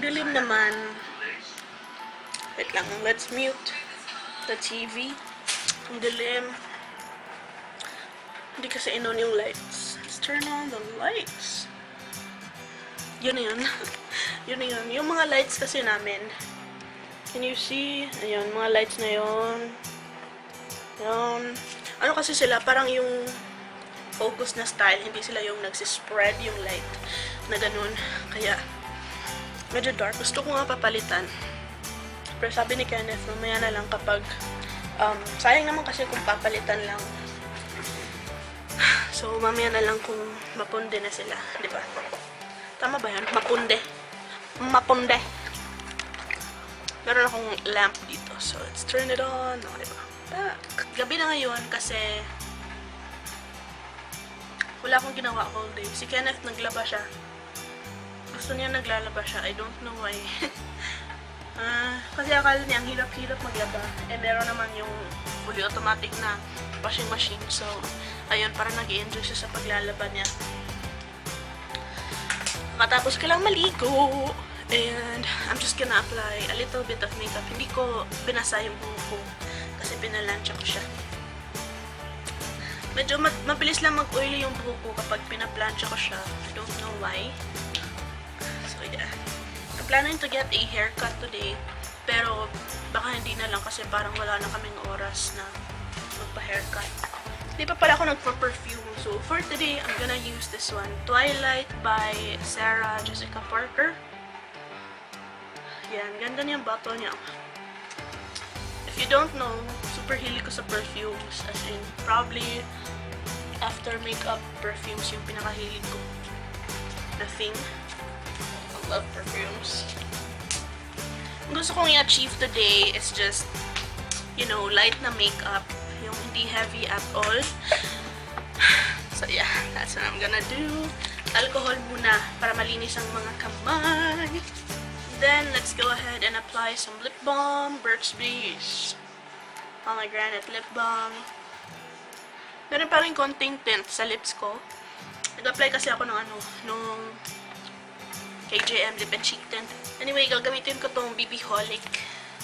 dilim naman. Wait lang, let's mute the TV. Ang dilim. Hindi kasi inon yung lights. Let's turn on the lights. Yun na yun. Yun na yun. Yung mga lights kasi namin. Can you see? Ayun, mga lights na yun. Yun. Ano kasi sila, parang yung focus na style, hindi sila yung nagsispread yung light na ganun. Kaya, medyo dark. Gusto ko nga papalitan. Pero sabi ni Kenneth, mamaya na lang kapag, sayang naman kasi kung papalitan lang. So, mamaya na lang kung mapunde na sila. Diba? Tama ba yan? Mapunde. Mapunde. Meron akong lamp dito. So, let's turn it on. O, diba? Gabi na ngayon kasi wala akong ginawa all day. Si Kenneth naglaba siya. Gusto niya naglalaba siya. I don't know why. Kasi akala niya ang hirap-hirap maglaba. Eh, meron naman yung fully automatic na washing machine. So, ayun, para nag-i-enjoy siya sa paglalaba niya. Matapos ko lang maligo. And I'm just gonna apply a little bit of makeup. Hindi ko binasa yung buhok ko kasi pinalansya ko siya. Medyo mabilis lang mag-oily yung buhok ko kapag pinaplansya ko siya. I don't know why. So yeah. I'm planning to get a haircut today. Pero baka hindi na lang kasi parang wala na kaming oras na magpa-haircut. Di pa pala ako nagpa-perfume. So for today, I'm gonna use this one. Twilight by Sarah Jessica Parker. Yan, ganda niyang bottle niya. If you don't know, super hilig ko sa perfumes. As in, probably after makeup, perfumes yung pinakahilig ko na thing. I love perfumes. Ang gusto kong i-achieve today is just, you know, light na makeup. Yung hindi heavy at all. So yeah, that's what I'm gonna do. Alcohol muna para malinis ang mga kamay. Then, let's go ahead and apply some lip balm. Burt's Bees Pomegranate Lip Balm. Meron pa rin konting tint sa lips ko. Nag-apply kasi ako ng nung KJM Lip and Cheek Tint. Anyway, gagamitin ko tong BB Holic.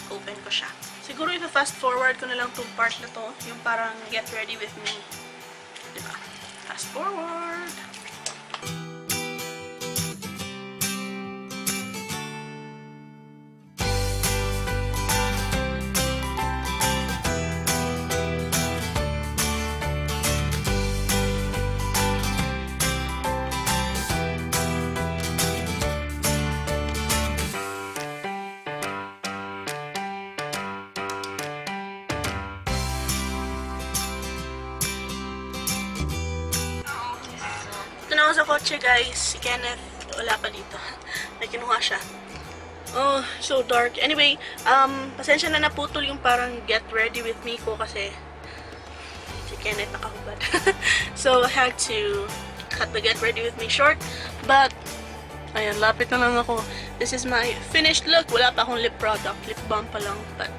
Open ko siya. Siguro i-fast forward ko na lang tong part na to. Yung parang get ready with me. Diba? Fast forward. Ito na ako sa kotse, guys. Si Kenneth, wala pa dito. May kinuha siya. Oh, so dark. Anyway, pasensya na naputol yung parang get ready with me ko kasi si Kenneth nakahubad. So, I had to cut the get ready with me short. But, ayan, lapit na lang ako. This is my finished look. Wala pa akong lip product. Lip balm pa lang. But,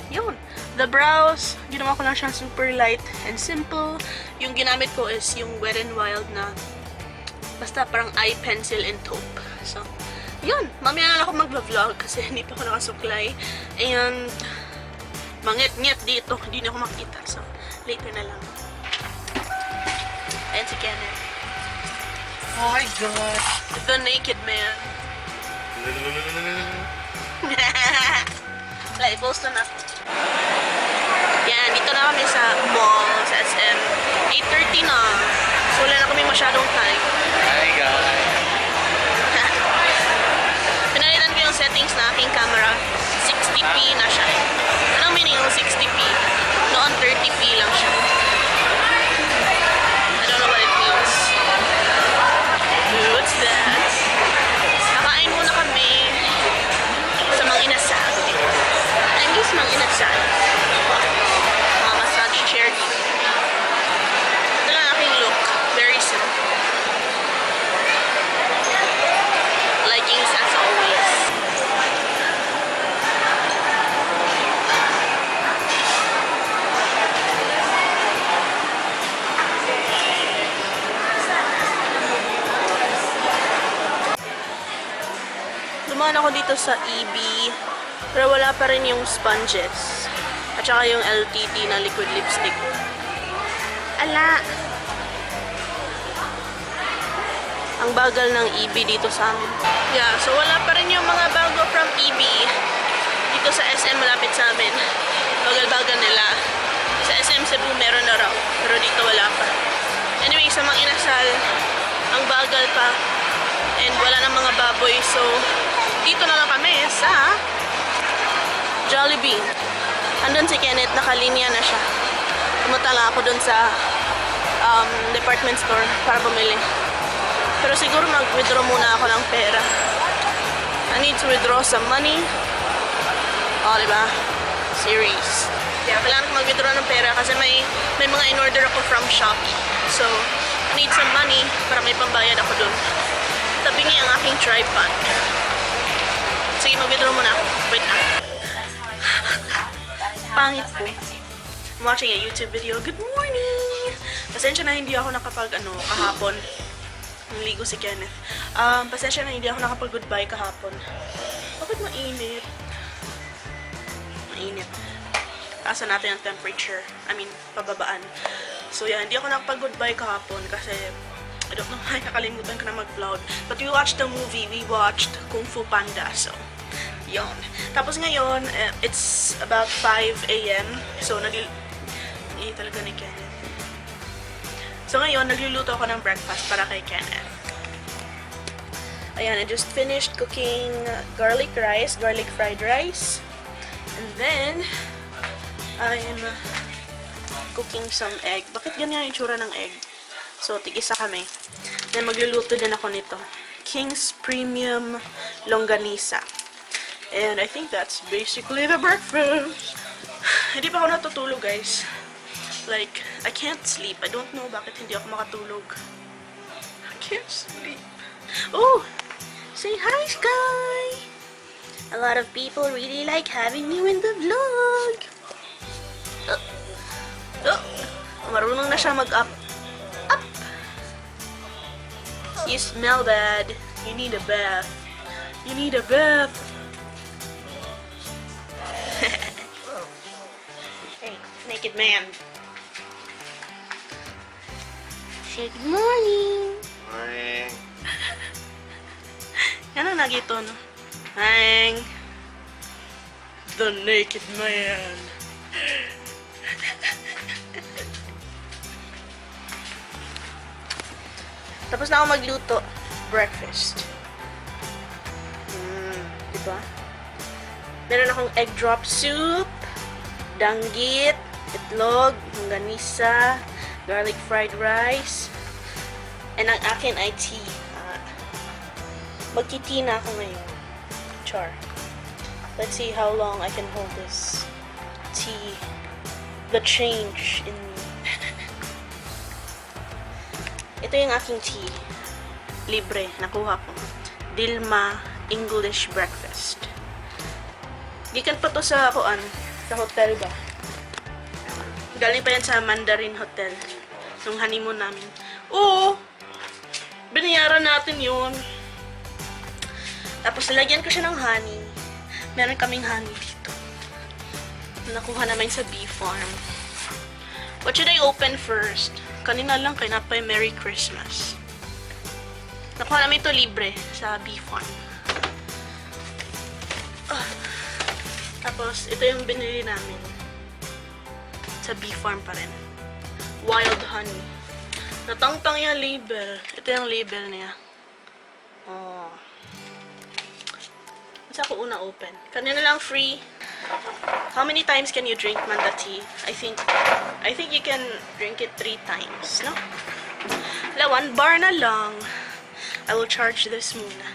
yun. The brows, ginawa ko lang siyang super light and simple. Yung ginamit ko is yung Wet n Wild na basta parang eye pencil and taupe. So, yun. Mamaya na ako mag-vlog kasi hindi pa ako nakasuklay. And, mangit-ngit dito. Hindi na ako makita. So, later na lang. Ayan si Kenneth. Oh my God! The naked man. Wala, i-post na ako. Yan, dito na kami sa mall, sa SM. 8:30 na. So, wala na kami masyadong time. Hi guys! Pinalitan ko yung settings na aking camera. 60p na siya. Anong meaning yung 60p? Noon 30p lang siya. I don't know what it means. What's that? Kakain muna kami sa Mang Inasal. I miss Mang Inasal. Mga massage chair dito. Ito lang aking look. Very simple. Leggings as always. Dumaan ako dito sa EB, pero wala pa rin yung sponges. At saka yung LTT na liquid lipstick. Ala! Ang bagal ng EB dito sa amin. Yeah, so wala pa rin yung mga bago from EB dito sa SM malapit sa amin. Bagal-bagal nila. Sa SM Cebu meron na raw, pero dito wala pa. Anyway, sa mga inasal, ang bagal pa. And wala ng mga baboy, so dito na lang kami sa Jollibee. Andun si Kenneth, nakalinya na siya. Pumunta lang ako dun sa department store para bumili. Pero siguro mag-withdraw muna ako ng pera. I need to withdraw some money. O, diba? Series. Kaya kailangan ko mag-withdraw ng pera kasi may mga in-order ako from Shopee. So, I need some money para may pambayad ako dun. Tabi niya ang aking tripod. Sige, mag-withdraw muna ako. Wait na. Pangit po. I'm watching a YouTube video. Good morning! Pasensya na hindi ako nakapag, kahapon. Naligo si Kenneth. Pasensya na hindi ako nakapag-goodbye kahapon. Bakit mainit? Mainit. Taasan natin ang temperature. I mean, pababaan. So, yeah, hindi ako nakapag-goodbye kahapon kasi I don't know, nakalimutan ko na mag-vlog. But we watched the movie. We watched Kung Fu Panda. So, yon. Tapos ngayon, it's about 5 a.m. So, talaga ni Kenneth. So ngayon, nagluluto ako ng breakfast para kay Kenneth. Ayan, I just finished cooking garlic fried rice. And then, I am cooking some egg. Bakit ganyan yung itsura ng egg? So, tig-isa kami. Then, magluluto din ako nito. King's Premium Longanisa. And I think that's basically the breakfast. Hindi pa ako natutulog, guys. Like, I can't sleep. I don't know bakit hindi ako makatulog. I can't sleep. Oh! Say hi, Sky! A lot of people really like having you in the vlog. Marunong na siya mag-up. Up! You smell bad. You need a bath. You need a bath. Hey, naked man. Good morning! Morning. Yan ang nagito, no? Hang! The naked man. Tapos na ako magluto. Breakfast. Diba? Meron akong egg drop soup, danggit, itlog, longanisa, garlic fried rice, and ang akin ay tea. Magti-tea na ako ngayon. Char. Let's see how long I can hold this tea. The change in me. Ito yung aking tea. Libre. Nakuha ko. Dilma English Breakfast. Gikan pa to sa hotel ba? Galing pa yan sa Mandarin Hotel. Nung honeymoon namin. Oo! Binayaran natin yun. Tapos nilagyan ko siya ng honey. Meron kaming honey dito. Nakuha namin sa bee farm. What should I open first? Kanina lang kay Napay Merry Christmas. Nakuha namin ito libre sa bee farm. Tapos ito yung binili namin. Sa bee farm pa rin. Wild honey. Natangtang yung label. Ito yung label niya. Oh. Saan ko una open? Kanina lang free. How many times can you drink Manda tea? I think you can drink it 3 times, no? Wala, 1 bar na lang. I will charge this muna.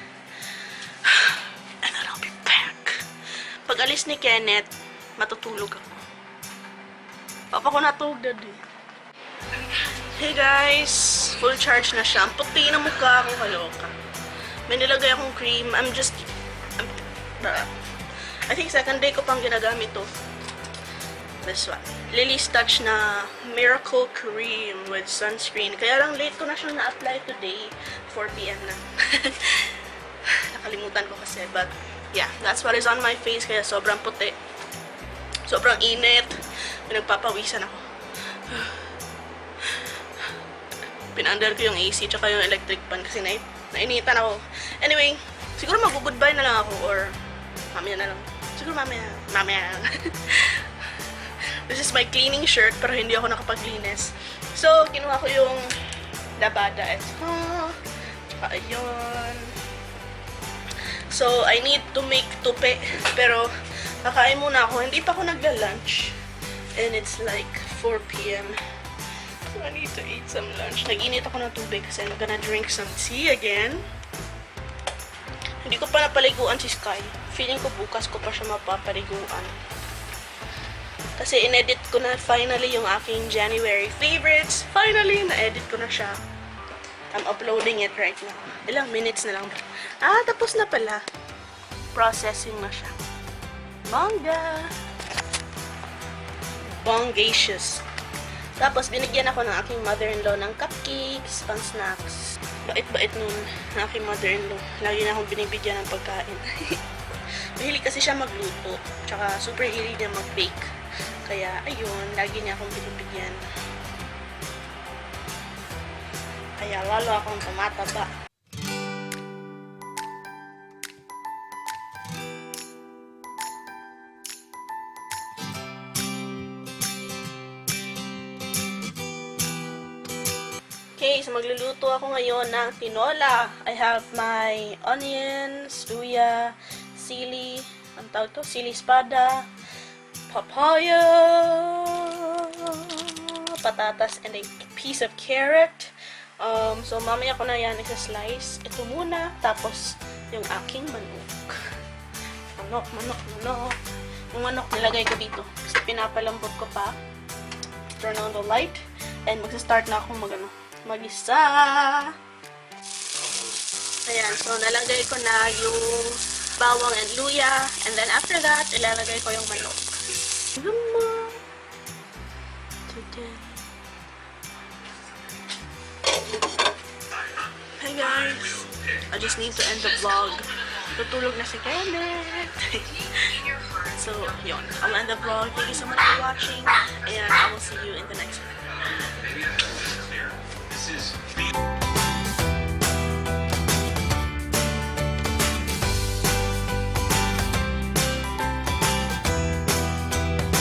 And then I'll be back. Pag alis ni Kenneth, matutulog ako. Papa ko natulog na din. Hey guys! Full charge na siya. Ang puti na mukha akong kaloka. May nilagay akong cream. I think second day ko pang ginagamit to. This one. Lily's Touch na Miracle Cream with sunscreen. Kaya lang late ko na siyang na-apply today. 4 PM na. Nakalimutan ko kasi. But, yeah, that's what is on my face. Kaya sobrang puti. Sobrang init. Pinagpapawisan ako. Pinaandar ko yung AC tsaka yung electric fan kasi nainitan ako. Anyway, siguro mag-goodbye na lang ako or mamaya na lang. Siguro mamaya na lang. This is my cleaning shirt pero hindi ako nakapaglinis. So, kinuha ko yung labada. Tsaka ayun. So, I need to make tupe. Pero, kakain muna ako. Hindi pa ako nagla-lunch. And it's like 4 p.m. So, I need to eat some lunch. Nag-init ako ng tubig kasi I'm gonna drink some tea again. Hindi ko pa napaliguan si Sky. Feeling ko bukas ko pa siya mapapaliguan. Kasi in-edit ko na finally yung aking January favorites. Finally, na-edit ko na siya. I'm uploading it right now. Ilang minutes na lang ba? Tapos na pala. Processing na siya. Manga! Bongacious. Tapos, binigyan ako ng aking mother-in-law ng cupcakes, pang snacks. Bait-bait nun ng aking mother-in-law. Lagi na akong binibigyan ng pagkain. Mahilig kasi siya magluto. Tsaka, super hilig niya mag-bake. Kaya, ayun, lagi niya akong binibigyan. Kaya, lalo akong tumataba. Okay, so magluluto ako ngayon ng tinola. I have my onions, luya, sili, ang tawag to? Sili espada, papaya, patatas, and a piece of carrot. So mamaya ko na yan isa-slice. Ito muna, tapos yung aking manok. Manok. Yung manok nilagay ko dito. Kasi pinapalambot ko pa. Turn on the light. And magsa-start na akong mag-isa. Ayan, so nalagay ko na yung bawang and luya. And then after that, ilalagay ko yung manok. Hi guys! I just need to end the vlog. Tutulog na si Kenneth. So, yun. I'll end the vlog. Thank you so much for watching. And I will see you in the